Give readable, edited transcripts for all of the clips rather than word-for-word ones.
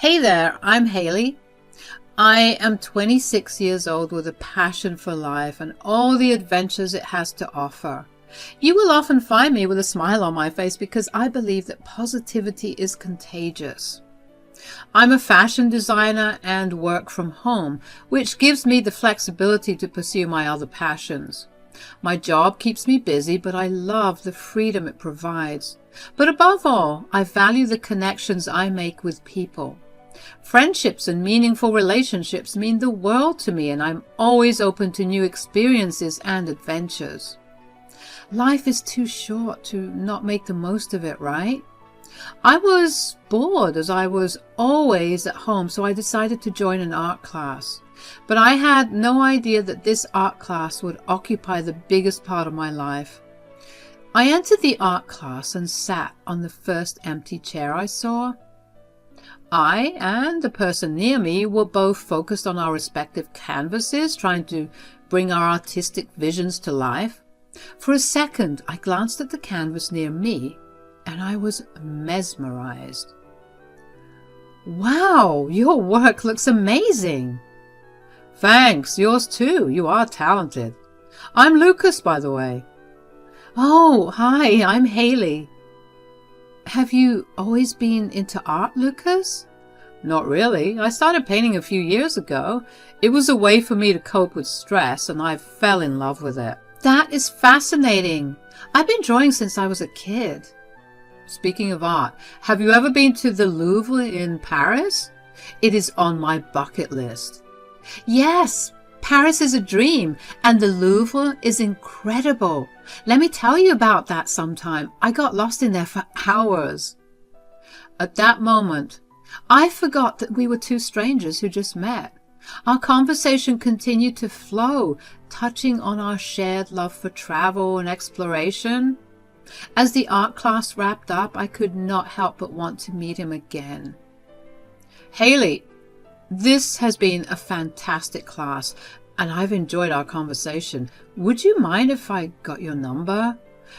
Hey there, I'm Haley. I am 26 years old with a passion for life and all the adventures it has to offer. You will often find me with a smile on my face because I believe that positivity is contagious. I'm a fashion designer and work from home, which gives me the flexibility to pursue my other passions. My job keeps me busy, but I love the freedom it provides. But above all, I value the connections I make with people. Friendships and meaningful relationships mean the world to me, and I'm always open to new experiences and adventures. Life is too short to not make the most of it, right? I was bored as I was always at home, so I decided to join an art class. But I had no idea that this art class would occupy the biggest part of my life. I entered the art class and sat on the first empty chair I saw. I and the person near me were both focused on our respective canvases, trying to bring our artistic visions to life. For a second, I glanced at the canvas near me, and I was mesmerized. "Wow, your work looks amazing." "Thanks, yours too. You are talented." "I'm Lucas, by the way." "Oh, hi, I'm Haley." "Have you always been into art, Lucas?" "Not really. I started painting a few years ago. It was a way for me to cope with stress, and I fell in love with it." "That is fascinating. I've been drawing since I was a kid." "Speaking of art, have you ever been to the Louvre in Paris? It is on my bucket list." "Yes, Paris is a dream, and the Louvre is incredible. Let me tell you about that sometime. I got lost in there for hours." At that moment, I forgot that we were two strangers who just met. Our conversation continued to flow, touching on our shared love for travel and exploration. As the art class wrapped up, I could not help but want to meet him again. "Haley, this has been a fantastic class, and I've enjoyed our conversation. Would you mind if I got your number?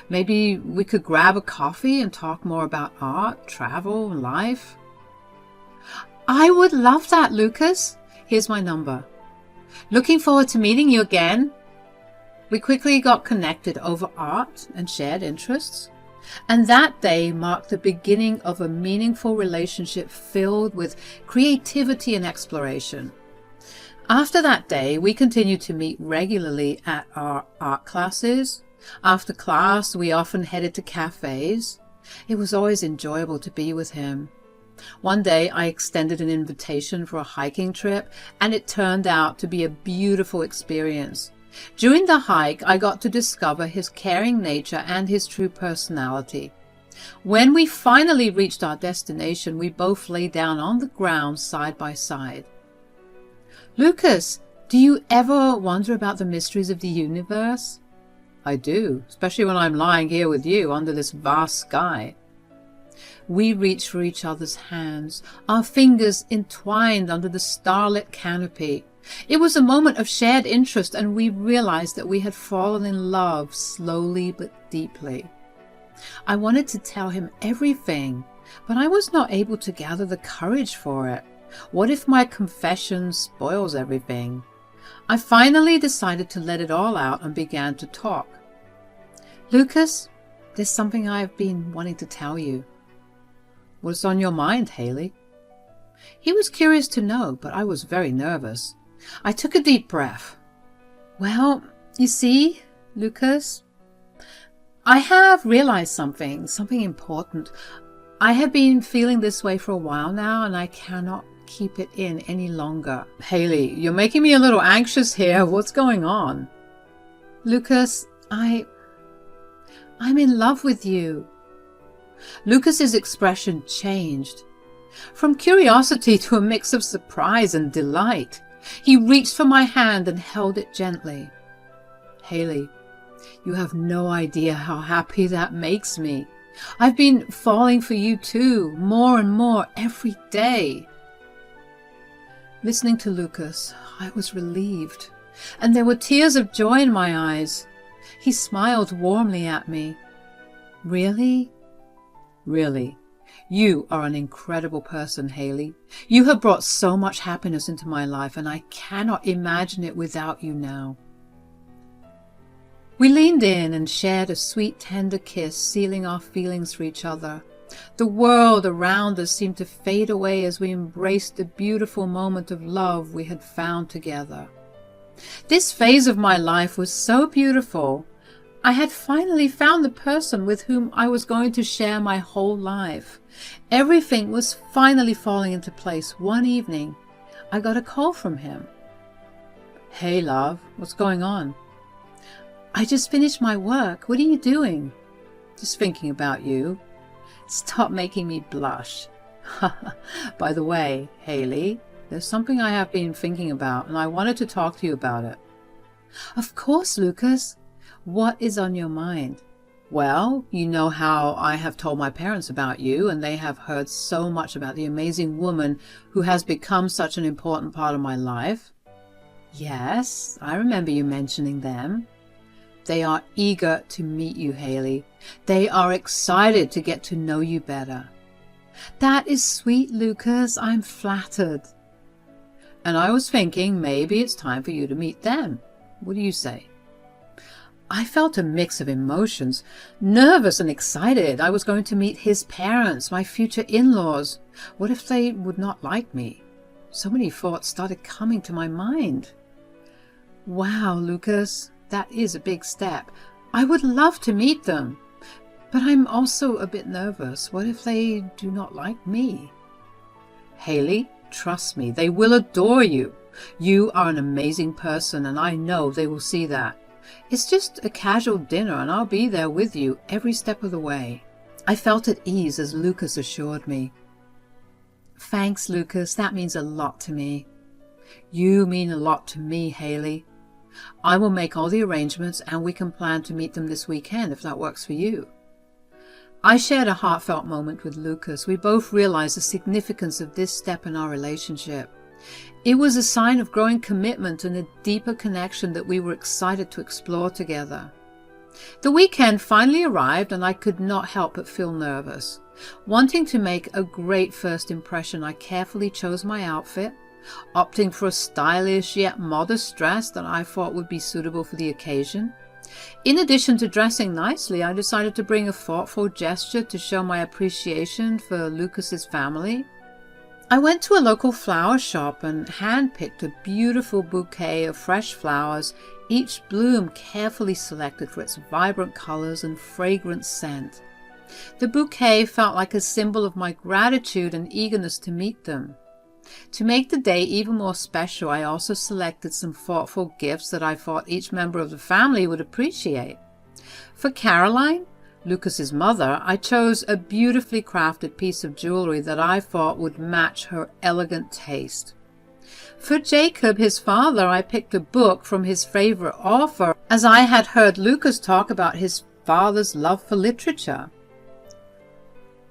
Maybe we could grab a coffee and talk more about art, travel, and life." "I would love that, Lucas. Here's my number. Looking forward to meeting you again." We quickly got connected over art and shared interests, and that day marked the beginning of a meaningful relationship filled with creativity and exploration. After that day, we continued to meet regularly at our art classes. After class, we often headed to cafes. It was always enjoyable to be with him. One day, I extended an invitation for a hiking trip, and it turned out to be a beautiful experience. During the hike, I got to discover his caring nature and his true personality. When we finally reached our destination, we both lay down on the ground side by side. "Lucas, do you ever wonder about the mysteries of the universe?" "I do, especially when I'm lying here with you under this vast sky." We reached for each other's hands, our fingers entwined under the starlit canopy. It was a moment of shared interest, and we realized that we had fallen in love slowly but deeply. I wanted to tell him everything, but I was not able to gather the courage for it. What if my confession spoils everything? I finally decided to let it all out and began to talk. "Lucas, there's something I've been wanting to tell you." "What's on your mind, Haley?" He was curious to know, but I was very nervous. I took a deep breath. "Well, you see, Lucas, I have realized something important. I have been feeling this way for a while now, and I cannot keep it in any longer." "Haley, you're making me a little anxious here. What's going on?" "Lucas, I'm in love with you." Lucas's expression changed. From curiosity to a mix of surprise and delight. He reached for my hand and held it gently. "Haley, you have no idea how happy that makes me. I've been falling for you too, more and more every day." Listening to Lucas, I was relieved, and there were tears of joy in my eyes. He smiled warmly at me. "Really?" "Really. You are an incredible person, Haley. You have brought so much happiness into my life, and I cannot imagine it without you now. We leaned in and shared a sweet, tender kiss, sealing our feelings for each other. The world around us seemed to fade away as we embraced the beautiful moment of love we had found together. This phase of my life was so beautiful. I had finally found the person with whom I was going to share my whole life. Everything was finally falling into place. One evening, I got a call from him. "Hey, love, what's going on?" "I just finished my work. What are you doing?" "Just thinking about you." Stop making me blush. By the way, Haley, there's something I have been thinking about, and I wanted to talk to you about it. Of course, Lucas. What is on your mind? Well, you know how I have told my parents about you, and they have heard so much about the amazing woman who has become such an important part of my life. Yes, I remember you mentioning them. They are eager to meet you, Haley. They are excited to get to know you better. That is sweet, Lucas. I'm flattered. And I was thinking maybe it's time for you to meet them. What do you say? I felt a mix of emotions, nervous and excited. I was going to meet his parents, my future in-laws. What if they would not like me? So many thoughts started coming to my mind. Wow, Lucas, that is a big step. I would love to meet them, but I'm also a bit nervous. What if they do not like me? Haley, trust me, they will adore you. You are an amazing person, and I know they will see that. It's just a casual dinner, and I'll be there with you every step of the way. I felt at ease as Lucas assured me. Thanks, Lucas. That means a lot to me. You mean a lot to me, Haley. I will make all the arrangements, and we can plan to meet them this weekend if that works for you. I shared a heartfelt moment with Lucas. We both realized the significance of this step in our relationship. It was a sign of growing commitment and a deeper connection that we were excited to explore together. The weekend finally arrived, and I could not help but feel nervous. Wanting to make a great first impression, I carefully chose my outfit, opting for a stylish yet modest dress that I thought would be suitable for the occasion. In addition to dressing nicely, I decided to bring a thoughtful gesture to show my appreciation for Lucas's family. I went to a local flower shop and hand-picked a beautiful bouquet of fresh flowers, each bloom carefully selected for its vibrant colors and fragrant scent. The bouquet felt like a symbol of my gratitude and eagerness to meet them. To make the day even more special, I also selected some thoughtful gifts that I thought each member of the family would appreciate. For Caroline, Lucas's mother, I chose a beautifully crafted piece of jewelry that I thought would match her elegant taste. For Jacob, his father, I picked a book from his favorite author, as I had heard Lucas talk about his father's love for literature.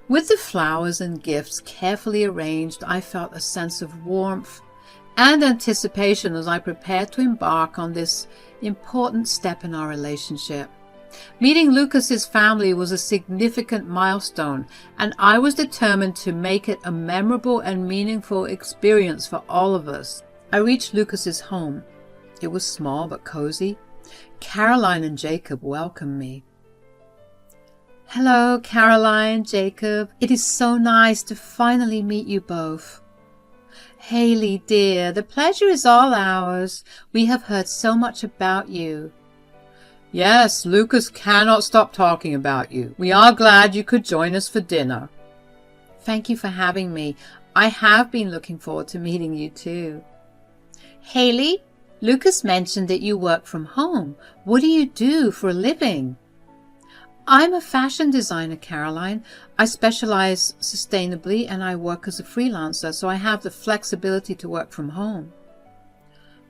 With the flowers and gifts carefully arranged, I felt a sense of warmth and anticipation as I prepared to embark on this important step in our relationship. Meeting Lucas's family was a significant milestone, and I was determined to make it a memorable and meaningful experience for all of us. I reached Lucas's home. It was small but cozy. Caroline and Jacob welcomed me. Hello, Caroline, Jacob. It is so nice to finally meet you both. Haley, dear, the pleasure is all ours. We have heard so much about you. Yes, Lucas cannot stop talking about you. We are glad you could join us for dinner. Thank you for having me. I have been looking forward to meeting you too. Haley, Lucas mentioned that you work from home. What do you do for a living? I'm a fashion designer, Caroline. I specialize sustainably and I work as a freelancer, so I have the flexibility to work from home.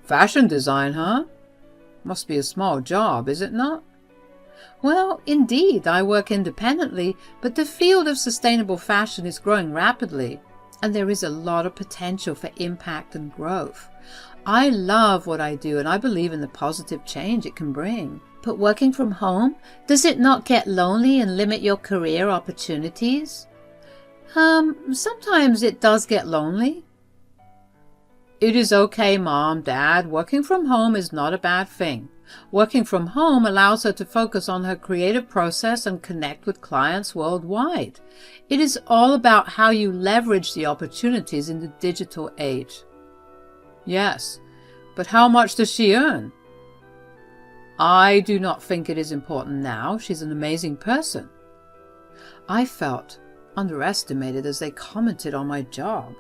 Fashion design, huh? Must be a small job, is it not? Well, indeed, I work independently, but the field of sustainable fashion is growing rapidly, and there is a lot of potential for impact and growth. I love what I do, and I believe in the positive change it can bring. But working from home, does it not get lonely and limit your career opportunities? Sometimes it does get lonely. It is okay, Mom, Dad. Working from home is not a bad thing. Working from home allows her to focus on her creative process and connect with clients worldwide. It is all about how you leverage the opportunities in the digital age. Yes, but how much does she earn? I do not think it is important now. She's an amazing person. I felt underestimated as they commented on my job.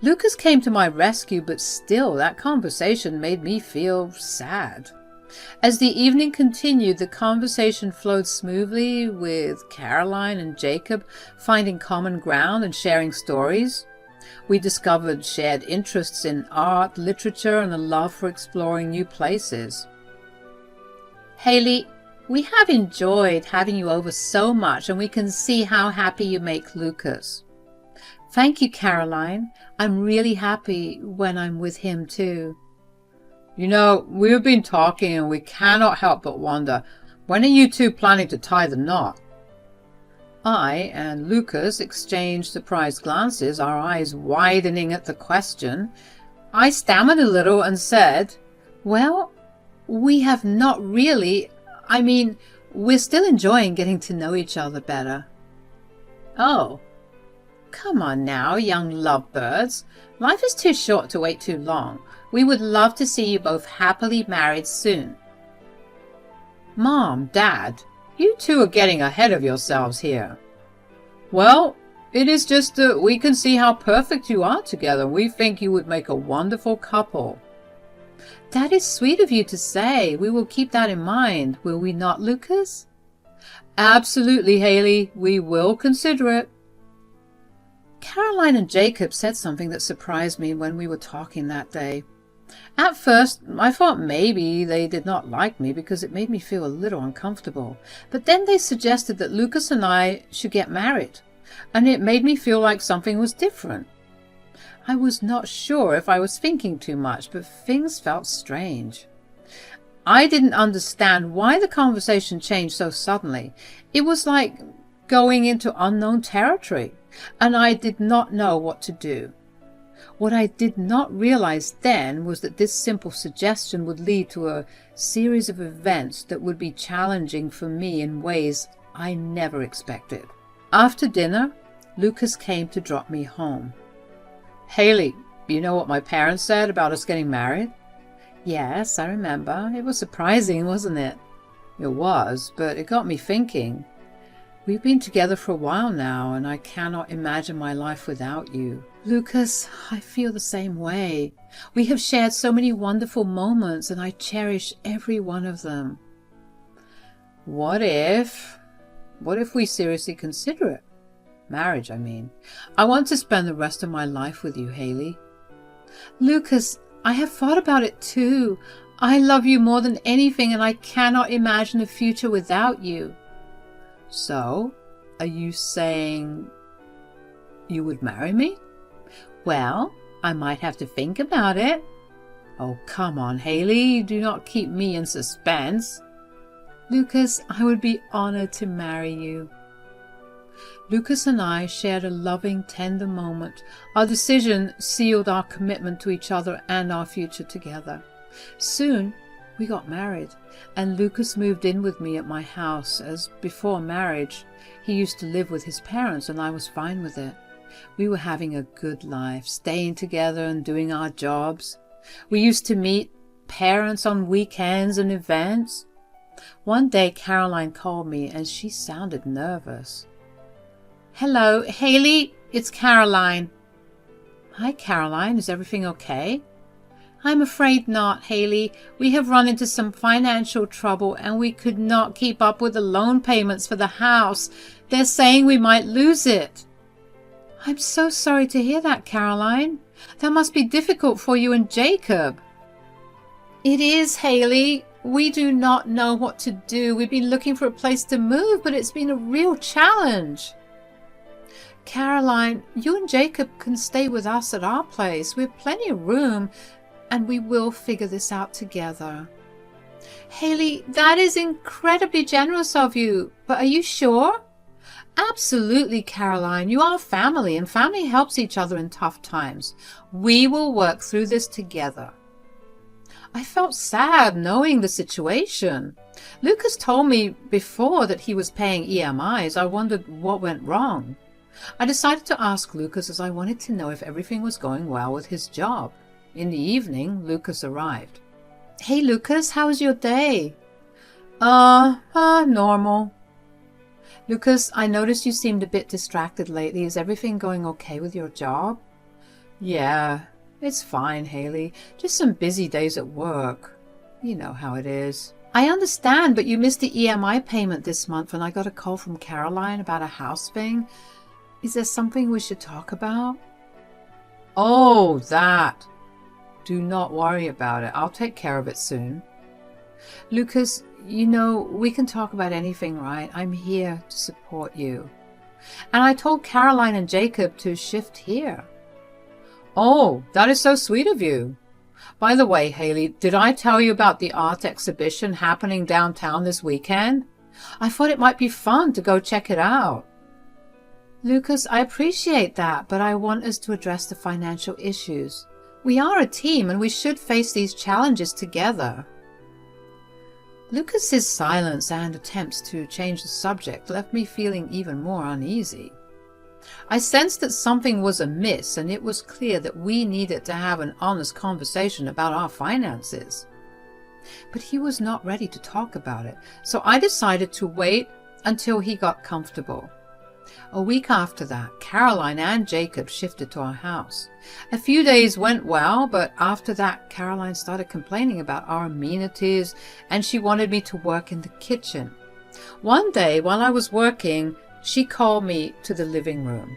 Lucas came to my rescue, but still that conversation made me feel sad. As the evening continued, the conversation flowed smoothly, with Caroline and Jacob finding common ground and sharing stories. We discovered shared interests in art, literature, and a love for exploring new places. Haley, we have enjoyed having you over so much, and we can see how happy you make Lucas. Thank you, Caroline. I'm really happy when I'm with him too. You know, we have been talking and we cannot help but wonder, when are you two planning to tie the knot? I and Lucas exchanged surprised glances, our eyes widening at the question. I stammered a little and said, well, we have not really. We're still enjoying getting to know each other better. Oh, come on now, young lovebirds. Life is too short to wait too long. We would love to see you both happily married soon. Mom, Dad, you two are getting ahead of yourselves here. Well, it is just that we can see how perfect you are together. We think you would make a wonderful couple. That is sweet of you to say. We will keep that in mind, will we not, Lucas? Absolutely, Haley. We will consider it. Caroline and Jacob said something that surprised me when we were talking that day. At first, I thought maybe they did not like me because it made me feel a little uncomfortable. But then they suggested that Lucas and I should get married, and it made me feel like something was different. I was not sure if I was thinking too much, but things felt strange. I didn't understand why the conversation changed so suddenly. It was like going into unknown territory, and I did not know what to do. What I did not realize then was that this simple suggestion would lead to a series of events that would be challenging for me in ways I never expected. After dinner, Lucas came to drop me home. Haley, you know what my parents said about us getting married? Yes, I remember. It was surprising, wasn't it? It was, but it got me thinking. We've been together for a while now, and I cannot imagine my life without you. Lucas, I feel the same way. We have shared so many wonderful moments, and I cherish every one of them. What if we seriously consider it? Marriage, I mean. I want to spend the rest of my life with you, Haley. Lucas, I have thought about it too. I love you more than anything, and I cannot imagine a future without you. So, are you saying you would marry me? Well, I might have to think about it. Oh, come on, Haley. Do not keep me in suspense. Lucas, I would be honored to marry you. Lucas and I shared a loving, tender moment. Our decision sealed our commitment to each other and our future together. Soon, we got married, and Lucas moved in with me at my house, as before marriage. He used to live with his parents, and I was fine with it. We were having a good life, staying together and doing our jobs. We used to meet parents on weekends and events. One day, Caroline called me, and she sounded nervous. Hello, Haley, it's Caroline. Hi, Caroline, is everything okay? I'm afraid not, Haley. We have run into some financial trouble and we could not keep up with the loan payments for the house. They're saying we might lose it. I'm so sorry to hear that, Caroline. That must be difficult for you and Jacob. It is, Haley. We do not know what to do. We've been looking for a place to move, but it's been a real challenge. Caroline, you and Jacob can stay with us at our place. We have plenty of room, and we will figure this out together. Haley, that is incredibly generous of you, but are you sure? Absolutely, Caroline. You are family, and family helps each other in tough times. We will work through this together. I felt sad knowing the situation. Lucas told me before that he was paying EMIs. I wondered what went wrong. I decided to ask Lucas as I wanted to know if everything was going well with his job. In the evening, Lucas arrived. Hey, Lucas, how was your day? Normal. Lucas, I noticed you seemed a bit distracted lately. Is everything going okay with your job? Yeah, it's fine, Haley. Just some busy days at work. You know how it is. I understand, but you missed the EMI payment this month and I got a call from Caroline about a house thing. Is there something we should talk about? Oh, that. Do not worry about it. I'll take care of it soon. Lucas, you know, we can talk about anything, right? I'm here to support you. And I told Caroline and Jacob to shift here. Oh, that is so sweet of you. By the way, Haley, did I tell you about the art exhibition happening downtown this weekend? I thought it might be fun to go check it out. Lucas, I appreciate that, but I want us to address the financial issues. We are a team and we should face these challenges together. Lucas's silence and attempts to change the subject left me feeling even more uneasy. I sensed that something was amiss, and it was clear that we needed to have an honest conversation about our finances. But he was not ready to talk about it, so I decided to wait until he got comfortable. A week after that, Caroline and Jacob shifted to our house. A few days went well, but after that, Caroline started complaining about our amenities, and she wanted me to work in the kitchen. One day, while I was working, she called me to the living room.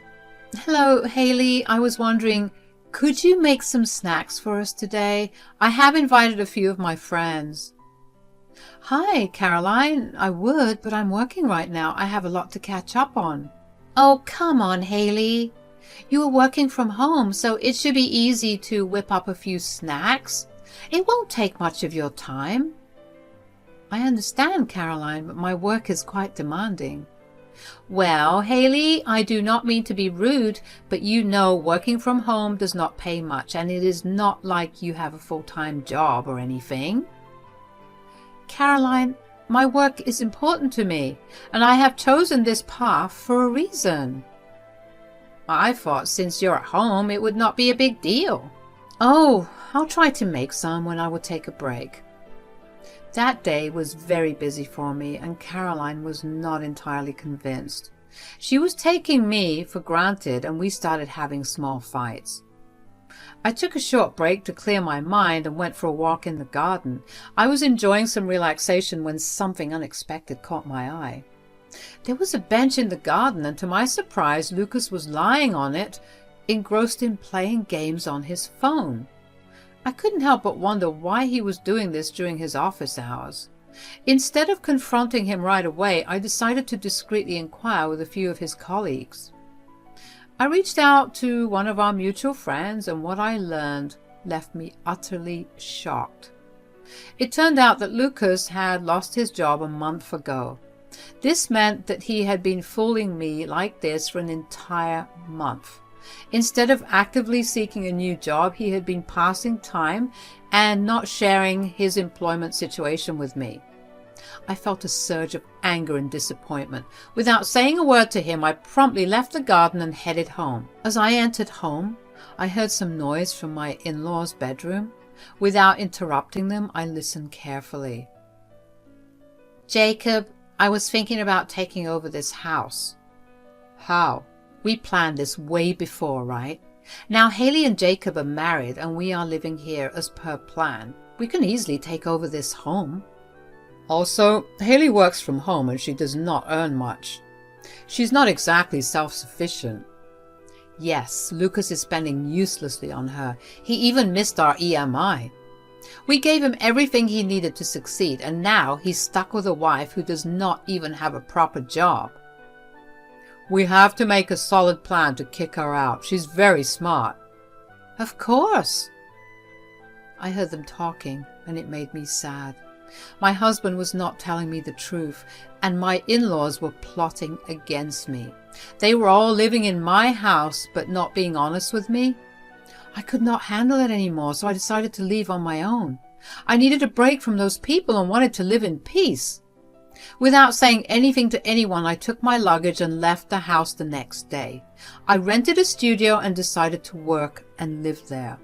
Hello, Haley. I was wondering, could you make some snacks for us today? I have invited a few of my friends. Hi, Caroline. I would, but I'm working right now. I have a lot to catch up on. Oh, come on, Haley. You are working from home, so it should be easy to whip up a few snacks. It won't take much of your time. I understand, Caroline, but my work is quite demanding. Well, Haley, I do not mean to be rude, but you know working from home does not pay much, and it is not like you have a full-time job or anything. Caroline, my work is important to me, and I have chosen this path for a reason. I thought since you're at home it would not be a big deal. Oh, I'll try to make some when I will take a break. That day was very busy for me, and Caroline was not entirely convinced. She was taking me for granted, and we started having small fights. I took a short break to clear my mind and went for a walk in the garden. I was enjoying some relaxation when something unexpected caught my eye. There was a bench in the garden, and to my surprise, Lucas was lying on it, engrossed in playing games on his phone. I couldn't help but wonder why he was doing this during his office hours. Instead of confronting him right away, I decided to discreetly inquire with a few of his colleagues. I reached out to one of our mutual friends, and what I learned left me utterly shocked. It turned out that Lucas had lost his job a month ago. This meant that he had been fooling me like this for an entire month. Instead of actively seeking a new job, he had been passing time and not sharing his employment situation with me. I felt a surge of anger and disappointment. Without saying a word to him, I promptly left the garden and headed home. As I entered home, I heard some noise from my in-laws' bedroom. Without interrupting them, I listened carefully. Jacob, I was thinking about taking over this house. How? We planned this way before, right? Now Haley and Jacob are married and we are living here as per plan. We can easily take over this home. Also, Haley works from home and she does not earn much. She's not exactly self-sufficient. Yes, Lucas is spending uselessly on her. He even missed our EMI. We gave him everything he needed to succeed, and now he's stuck with a wife who does not even have a proper job. We have to make a solid plan to kick her out. She's very smart. Of course. I heard them talking, and it made me sad. My husband was not telling me the truth, and my in-laws were plotting against me. They were all living in my house, but not being honest with me. I could not handle it anymore, so I decided to leave on my own. I needed a break from those people and wanted to live in peace. Without saying anything to anyone, I took my luggage and left the house the next day. I rented a studio and decided to work and live there.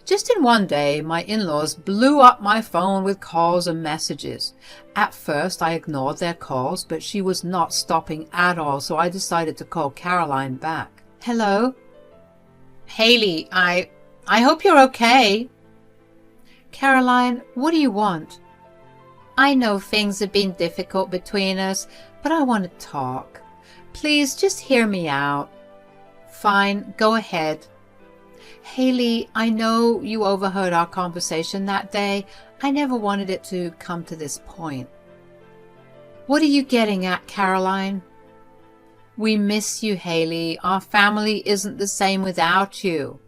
Just in one day, my in-laws blew up my phone with calls and messages. At first, I ignored their calls, but she was not stopping at all, so I decided to call Caroline back. Hello? Haley, I hope you're okay. Caroline, what do you want? I know things have been difficult between us, but I want to talk. Please just hear me out. Fine, go ahead. Haley, I know you overheard our conversation that day. I never wanted it to come to this point. What are you getting at, Caroline? We miss you, Haley. Our family isn't the same without you.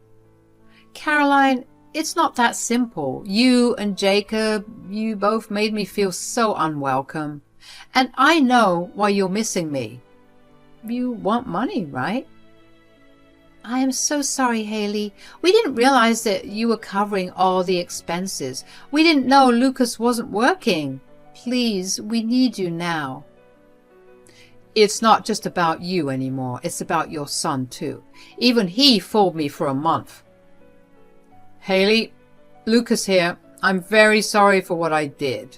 Caroline, it's not that simple. You and Jacob, you both made me feel so unwelcome. And I know why you're missing me. You want money, right? I am so sorry, Haley. We didn't realize that you were covering all the expenses. We didn't know Lucas wasn't working. Please, we need you now. It's not just about you anymore. It's about your son, too. Even he fooled me for a month. Haley, Lucas here. I'm very sorry for what I did.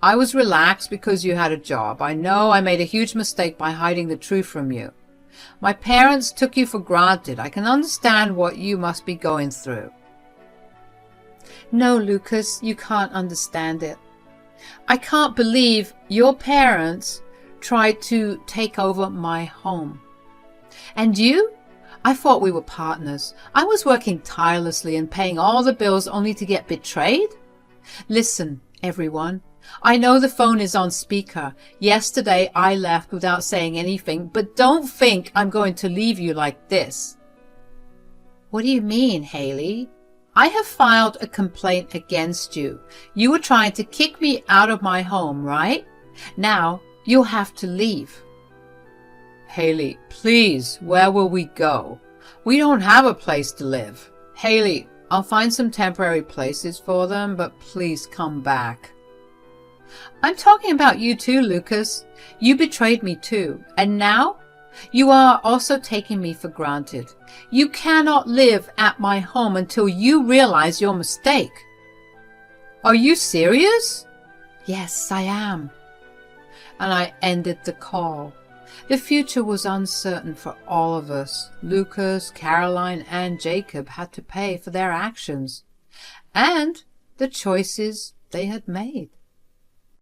I was relaxed because you had a job. I know I made a huge mistake by hiding the truth from you. My parents took you for granted. I can understand what you must be going through. No, Lucas, you can't understand it. I can't believe your parents tried to take over my home. And you? I thought we were partners. I was working tirelessly and paying all the bills only to get betrayed? Listen, everyone. I know the phone is on speaker. Yesterday I left without saying anything, but don't think I'm going to leave you like this. What do you mean, Haley? I have filed a complaint against you. You were trying to kick me out of my home, right? Now you'll have to leave. Haley, please, where will we go? We don't have a place to live. Haley, I'll find some temporary places for them, but please come back. I'm talking about you too, Lucas. You betrayed me too, and now you are also taking me for granted. You cannot live at my home until you realize your mistake. Are you serious? Yes, I am. And I ended the call. The future was uncertain for all of us. Lucas, Caroline, and Jacob had to pay for their actions and the choices they had made.